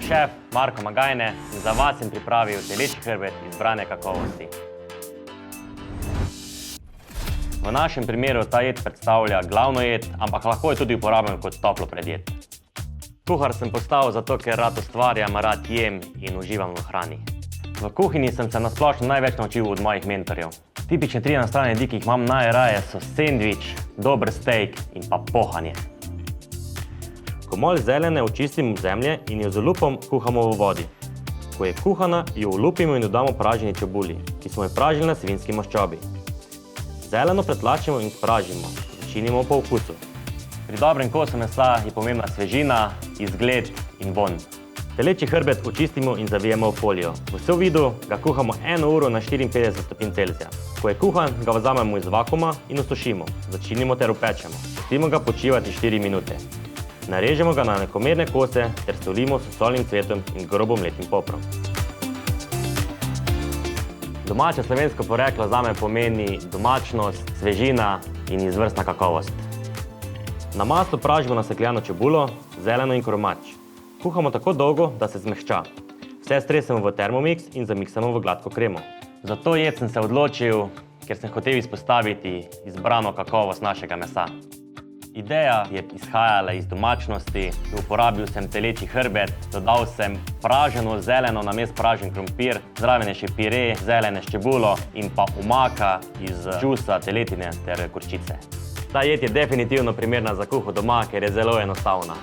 šef Marko Magajne in za vas sem pripravil telečji hrbet izbrane kakovosti. V našem primeru ta jed predstavlja glavno jed, ampak lahko je tudi uporaben kot toplo predjed. Kuhar sem postal zato, ker rad ustvarjam, rad jem in uživam v hrani. V kuhinji sem se na splošno največ naučil od mojih mentorjev. Tipične 3 enostavne jedi, ki jih imam najraje, so sendvič, dober steak in pa pohanje. Komolj zelene očistimo zemlje in jo z olupom kuhamo v vodi. Ko je kuhana, jo olupimo in dodamo praženi čebuli, ki smo jo pražili na svinjski maščobi. Zeleno pretlačimo in spražimo, začinimo po okusu. Pri dobrem kosu mesa je pomembna svežina, izgled in vonj. Telečji hrbet očistimo in zavijemo v folijo. V sovidu ga kuhamo 1 uro na 54 stopinj Celzija. Ko je kuhan, ga vzamemo iz vakuuma in osušimo. Začinimo ter opečemo. Pustimo ga počivati 4 minute. Narežemo ga na enakomerne kose ter solimo s solnim cvetom in grobo mletim poprom. Domače slovensko poreklo zame pomeni domačnost, svežina in izvrstna kakovost. Na maslu pražimo nasekljano čebulo, zeleno in kromač. Kuhamo tako dolgo, da se zmehča. Vse stresemo v Thermomix in zamiksamo v gladko kremo. Za to jed sem se odločil, ker sem hotel izpostaviti izbrano kakovost našega mesa. Ideja je izhajala iz domačnosti, uporabil sem telečji hrbet, dodal sem praženo zeleno namesto pražen krompir, zraven je še pire, zelene s čebulo in pa omaka iz džusa, teletine ter gorčice. Ta jed je definitivno primerna za kuho doma, ker je zelo enostavna.